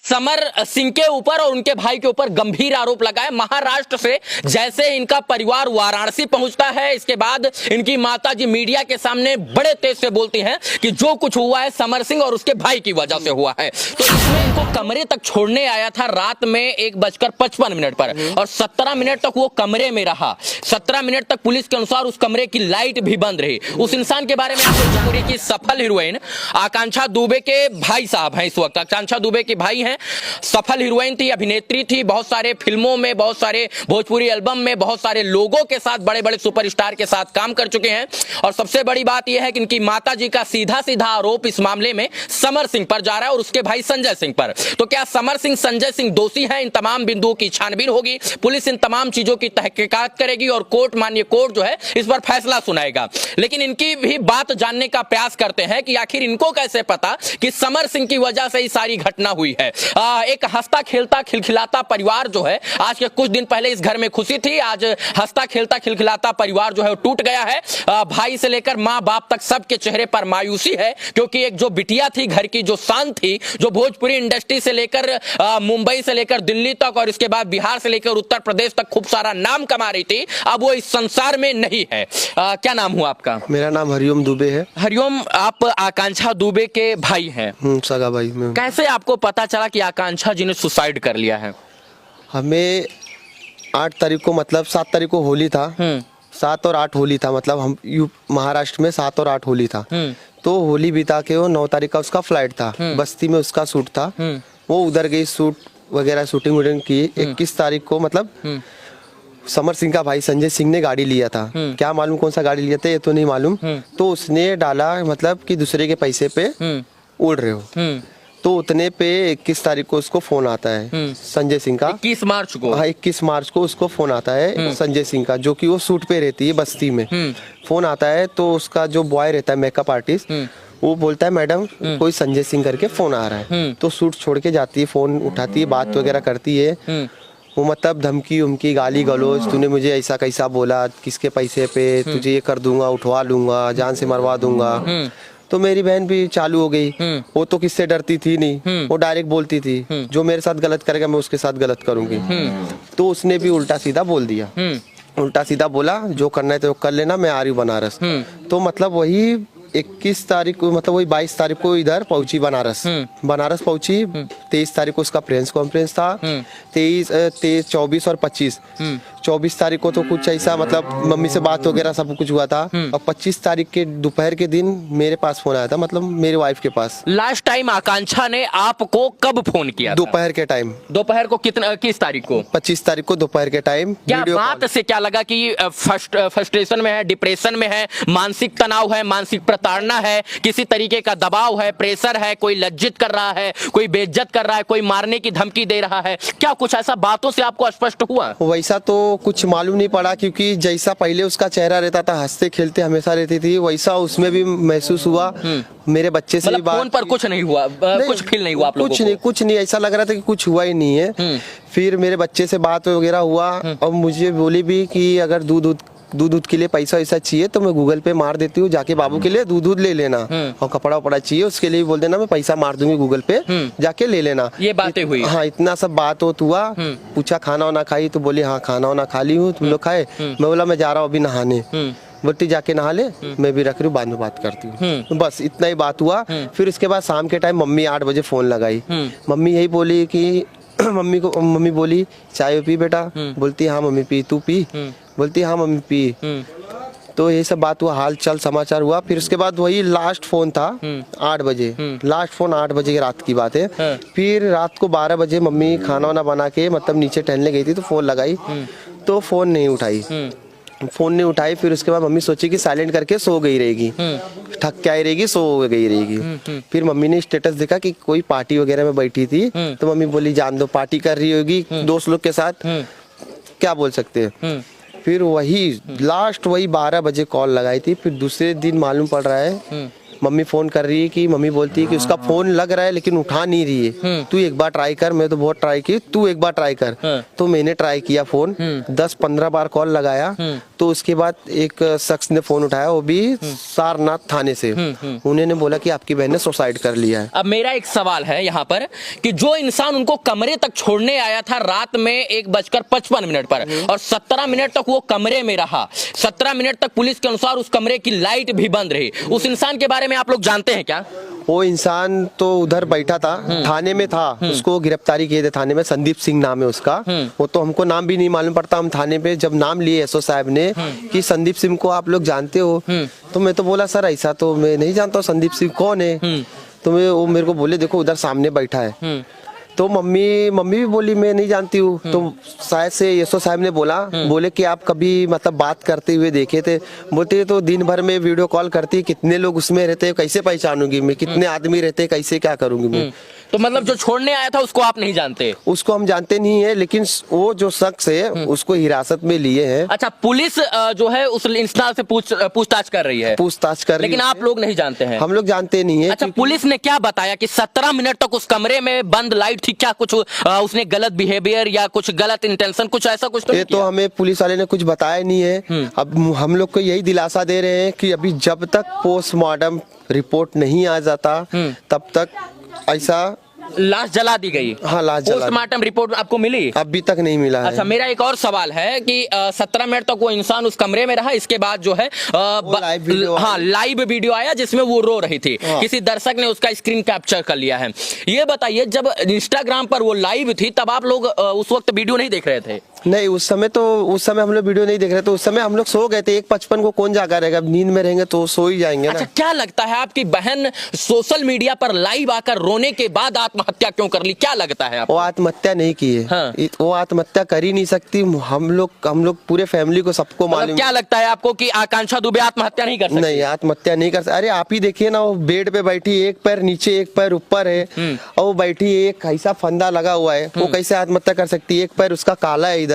समर सिंह के ऊपर और उनके भाई के ऊपर गंभीर आरोप लगा है। महाराष्ट्र से जैसे इनका परिवार वाराणसी पहुंचता है, इसके बाद इनकी माताजी मीडिया के सामने बड़े तेज से बोलती हैं कि जो कुछ हुआ है समर सिंह और उसके भाई की वजह से हुआ है। तो इसमें इनको कमरे तक छोड़ने आया था रात में 1:55 पर और 17 मिनट तक वो कमरे में रहा। 17 मिनट तक पुलिस के अनुसार उस कमरे की लाइट भी बंद रही। उस इंसान के बारे में भोजपुरी की सफल हीरोइन आकांक्षा दुबे के भाई साहब हैं। इस वक्त आकांक्षा दुबे के भाई हैं, सफल हीरोइन थी, अभिनेत्री थी, बहुत सारे फिल्मों में, बहुत सारे भोजपुरी एल्बम में, बहुत सारे लोगों के साथ, बड़े बड़े सुपरस्टार के साथ काम कर चुके हैं। और सबसे बड़ी बात यह है कि इनकी माताजी का सीधा सीधा आरोप इस मामले में समर सिंह पर जा रहा है और उसके भाई संजय सिंह पर। तो क्या समर सिंह, संजय सिंह दोषी हैं? इन तमाम बिंदुओं की छानबीन होगी, पुलिस इन तमाम चीजों की तहकीकात करेगी और कोर्ट, माननीय कोर्ट जो है इस पर फैसला सुनाएगा। लेकिन इनकी भी बात जानने का प्रयास करते हैं कि आखिर इनको कैसे पता कि समर सिंह की वजह से ये सारी घटना हुई है। एक हंसता खेलता खिलखिलाता परिवार जो है, आज के कुछ दिन पहले इस घर में खुशी थी, आज हंसता खेलता खिलखिलाता परिवार जो है वो टूट गया है। भाई से लेकर मां बाप तक सबके चेहरे पर मायूसी है, क्योंकि एक जो बिटिया थी घर की, जो शान थी, जो भोजपुरी इंडस्ट्री से लेकर मुंबई से लेकर दिल्ली तक और इसके बाद बिहार से लेकर उत्तर प्रदेश तक खूब सारा नाम कमा रही थी, अब वो इस संसार में नहीं है। क्या नाम हुआ आपका? मेरा नाम हरिओम दुबे है। हरिओम, आप आकांक्षा दुबे के भाई हैं? सगा भाई में। कैसे आपको पता चला कि आकांक्षा जी ने सुसाइड कर लिया है? हमें 8 तारीख को, मतलब 7 तारीख को होली था, 7 और 8 होली था, मतलब हम महाराष्ट्र में 7 और 8 होली था। तो होली बिता के वो 9 तारीख का उसका फ्लाइट था, बस्ती में उसका शूट था, वो उधर गई, शूट वगैरह शूटिंग वूटिंग की। 21 तारीख को मतलब समर सिंह का भाई संजय सिंह ने गाड़ी लिया था, क्या मालूम कौन सा गाड़ी लिया था ये तो नहीं मालूम। तो उसने डाला मतलब कि दूसरे के पैसे पे उड़ रहे हो, तो उतने पे 21 तारीख को उसको फोन आता है संजय सिंह का। 21 मार्च को? हाँ, 21 मार्च को उसको फोन आता है संजय सिंह का, जो कि वो शूट पे रहती है बस्ती में। फोन आता है तो उसका जो बॉय रहता है, मेकअप आर्टिस्ट, वो बोलता है मैडम कोई संजय सिंह करके फोन आ रहा है। तो शूट छोड़ के जाती है, फोन उठाती है, बात वगैरह करती है। वो मतलब धमकी उमकी, गाली गलौज, तूने मुझे ऐसा कैसा बोला, किसके पैसे पे, तुझे ये कर दूंगा, उठवा लूंगा, जान से मरवा दूंगा। तो मेरी बहन भी चालू हो गई, वो तो किससे डरती थी नहीं, वो डायरेक्ट बोलती थी जो मेरे साथ गलत करेगा मैं उसके साथ गलत करूंगी। तो उसने भी उल्टा सीधा बोल दिया, उल्टा सीधा बोला जो करना है तो कर लेना, मैं आ रही हूँ बनारस। तो मतलब वही 21 तारीख को, मतलब वही 22 तारीख को इधर पहुंची बनारस। बनारस पहुंची, 23 तारीख को उसका प्रेस कॉन्फ्रेंस था, 23, 24 और 25। 24 तारीख को तो कुछ ऐसा मतलब मम्मी से बात वगैरह सब कुछ हुआ था। और 25 तारीख के दोपहर के दिन मेरे पास फोन आया था, मतलब मेरे वाइफ के पास। लास्ट टाइम आकांक्षा ने आपको कब फोन किया? दोपहर के टाइम। दोपहर को किस तारीख को? 25 तारीख को दोपहर के टाइम। क्या बात से क्या लगा कि फ्रस्ट्रेशन में है, डिप्रेशन में है, मानसिक तनाव है, मानसिक प्रताड़ना है, किसी तरीके का दबाव है, प्रेशर है, कोई लज्जित कर रहा है, कोई बेइज्जत कर रहा है, कोई मारने की धमकी दे रहा है, क्या कुछ ऐसा बातों से आपको स्पष्ट हुआ? वैसा तो कुछ मालूम नहीं पड़ा, क्योंकि जैसा पहले उसका चेहरा रहता था, हंसते खेलते हमेशा रहती थी, वैसा उसमें भी महसूस हुआ। मेरे बच्चे से मतलब फोन पर कुछ नहीं हुआ? कुछ फील नहीं हुआ आप लोगों को? कुछ नहीं, ऐसा लग रहा था कि कुछ हुआ ही नहीं है। फिर मेरे बच्चे से बात वगैरह हुआ और मुझे बोली भी कि अगर दूध के लिए पैसा वैसा चाहिए तो मैं गूगल पे मार देती हूँ, जाके बाबू के लिए दूध ले लेना, और कपड़ा वपड़ा चाहिए उसके लिए बोल देना, मैं पैसा मार दूंगी गूगल पे, जाके ले लेना। ये बातें हुई? हाँ, इतना सब बात हुआ। पूछा खाना वाना खाई, तो बोली हाँ खाना वाना खा ली हूँ, तुम लोग खाए? मैं बोला मैं जा रहा हूँ अभी नहाने। बोलती जाके नहा ले, मैं भी रख रही हूँ, बाद में बात करती हूँ। बस इतना ही बात हुआ। फिर उसके बाद शाम के टाइम मम्मी 8 बजे फोन लगाई। मम्मी यही बोली कि मम्मी बोली चाय पी बेटा? बोलती हाँ मम्मी पी, तू पी? बोलती हाँ मम्मी पी। तो ये सब बात हुआ, हाल चाल समाचार हुआ। फिर उसके बाद वही लास्ट फोन था 8 बजे, लास्ट फोन 8 बजे की रात की बात है। फिर रात को 12 बजे मम्मी खाना वाना बना के मतलब नीचे टहलने गई थी, तो फोन लगाई तो फोन नहीं उठाई। फिर उसके बाद मम्मी सोची कि साइलेंट करके सो गई रहेगी, थक के आई रहेगी, सो गई रहेगी। फिर मम्मी ने स्टेटस देखा कि कोई पार्टी वगैरह में बैठी थी, तो मम्मी बोली जान दो, पार्टी कर रही होगी दोस्त लोग के साथ, क्या बोल सकते हैं। फिर वही लास्ट वही 12 बजे कॉल लगाई थी। फिर दूसरे दिन मालूम पड़ रहा है मम्मी फोन कर रही है कि मम्मी बोलती है कि उसका फोन लग रहा है लेकिन उठा नहीं रही है, तू एक बार ट्राई कर। मैं तो बहुत ट्राई की, तू एक बार ट्राई कर। तो मैंने ट्राई किया फोन, 10-15 बार कॉल लगाया। तो उसके बाद एक शख्स ने फोन उठाया, वो भी सारनाथ थाने से। उन्होंने बोला कि आपकी बहन ने सुसाइड कर लिया है। अब मेरा एक सवाल है यहाँ पर कि जो इंसान उनको कमरे तक छोड़ने आया था रात में 1:55 पर और 17 मिनट तक वो कमरे में रहा, 17 मिनट तक पुलिस के अनुसार उस कमरे की लाइट भी बंद रही, उस इंसान के बारे में आप लोग जानते हैं क्या? वो इंसान तो उधर बैठा था, थाने में था, उसको गिरफ्तारी किए थे थाने में। संदीप सिंह नाम है उसका। वो तो हमको नाम भी नहीं मालूम पड़ता। हम थाने पे जब नाम लिए एसओ साहब ने कि संदीप सिंह को आप लोग जानते हो, तो मैं तो बोला सर ऐसा तो मैं नहीं जानता हूँ, संदीप सिंह कौन है? तो वो मेरे को बोले देखो उधर सामने बैठा है। तो मम्मी भी बोली मैं नहीं जानती हूँ। तो शायद से एसओ साहब ने बोले कि आप कभी मतलब बात करते हुए देखे थे? बोलते तो दिन भर में वीडियो कॉल करती है, कितने लोग उसमें रहते हैं कैसे पहचानूंगी मैं, कितने आदमी रहते हैं कैसे क्या करूंगी मैं? तो मतलब जो छोड़ने आया था उसको आप नहीं जानते? उसको हम जानते नहीं है, लेकिन वो जो शख्स है उसको हिरासत में लिए हैं। अच्छा, पुलिस जो है उस इंसान से पूछताछ कर रही है? पूछताछ कर रही है, लेकिन आप लोग नहीं जानते हैं? हम लोग जानते नहीं है। अच्छा, पुलिस ने क्या बताया कि 17 मिनट तक उस कमरे में बंद लाइट थी, क्या कुछ उसने गलत बिहेवियर या कुछ गलत इंटेंशन कुछ ऐसा कुछ तो ये तो हमें पुलिस वाले ने कुछ बताया नहीं है। अब हम लोग को यही दिलासा दे रहे हैं कि अभी जब तक पोस्टमार्टम रिपोर्ट नहीं आ जाता तब तक ऐसा लाश जला दी गई। हाँ, लाश जला। पोस्टमार्टम रिपोर्ट आपको मिली? अभी तक नहीं मिला है। अच्छा, मेरा एक और सवाल है कि 17 मिनट तक वो इंसान उस कमरे में रहा, इसके बाद जो है लाइव वीडियो आया जिसमें वो रो रही थी। किसी दर्शक ने उसका स्क्रीन कैप्चर कर लिया है। ये बताइए, जब इंस्टाग्राम पर वो लाइव थी तब आप लोग उस वक्त वीडियो नहीं देख रहे थे? नहीं, उस समय हम लोग वीडियो नहीं देख रहे थे। उस समय हम लोग सो गए थे। 1:55 को कौन जागा रहेगा? नींद में रहेंगे तो सो ही जाएंगे ना। अच्छा, क्या लगता है आपकी बहन सोशल मीडिया पर लाइव आकर रोने के बाद आत्महत्या क्यों कर ली? क्या लगता है आपको? वो आत्महत्या नहीं की है। हाँ। वो आत्महत्या कर ही नहीं सकती। हम लोग पूरे फैमिली को सबको मालूम। क्या लगता है आपको कि आकांक्षा दुबे आत्महत्या नहीं कर सकती? नहीं, आत्महत्या नहीं कर सकती। अरे आप ही देखिए ना, वो बेड पे बैठी, एक पैर नीचे एक पैर ऊपर है और वो बैठी है, एक ऐसा फंदा लगा हुआ है, वो कैसे आत्महत्या कर सकती है? एक पैर उसका काला है इधर।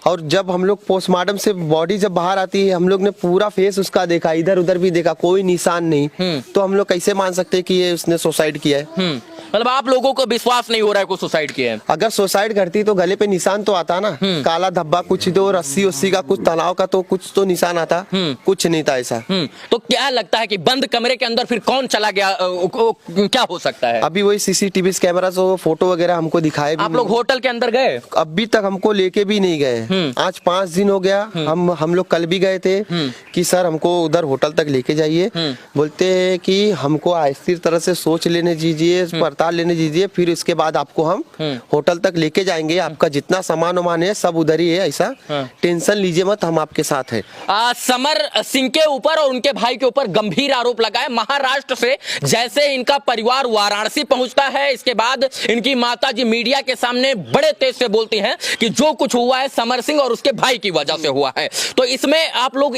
और जब हम लोग पोस्टमार्टम से बॉडी जब बाहर आती है, हम लोग ने पूरा फेस उसका देखा, इधर उधर भी देखा, कोई निशान नहीं। तो हम लोग कैसे मान सकते हैं कि ये उसने सुसाइड किया है? मतलब आप लोगों को विश्वास नहीं हो रहा है कि सुसाइड किया है? अगर सुसाइड करती तो गले पे निशान तो आता ना, काला धब्बा कुछ, तो रस्सी उस्सी का कुछ, तनाव का तो कुछ तो निशान आता, कुछ नहीं था ऐसा। तो क्या लगता है कि बंद कमरे के अंदर फिर कौन चला गया? क्या हो सकता है? अभी वही सीसीटीवी कैमरा से फोटो वगैरह हमको दिखाए भी। आप लोग होटल के अंदर गए? अभी तक हमको लेके भी नहीं गए। आज 5 दिन हो गया। हम लोग कल भी गए थे कि सर हमको उधर होटल तक लेके जाइए। बोलते हैं कि हमको स्थिर तरह से सोच लेने दीजिए, पड़ताल लेने दीजिए, फिर इसके बाद आपको हम होटल तक लेके जाएंगे। आपका जितना सामान वामान है सब उधर ही है, ऐसा टेंशन लीजिए मत, हम आपके साथ है। समर सिंह के ऊपर और उनके भाई के ऊपर गंभीर आरोप लगाए। महाराष्ट्र से जैसे इनका परिवार वाराणसी पहुंचता है, इसके बाद इनकी माताजी मीडिया के सामने बड़े तेज से बोलती हैं कि जो कुछ हुआ है समर सिंह और उसके भाई की वजह से हुआ है। तो इसमें आप लोग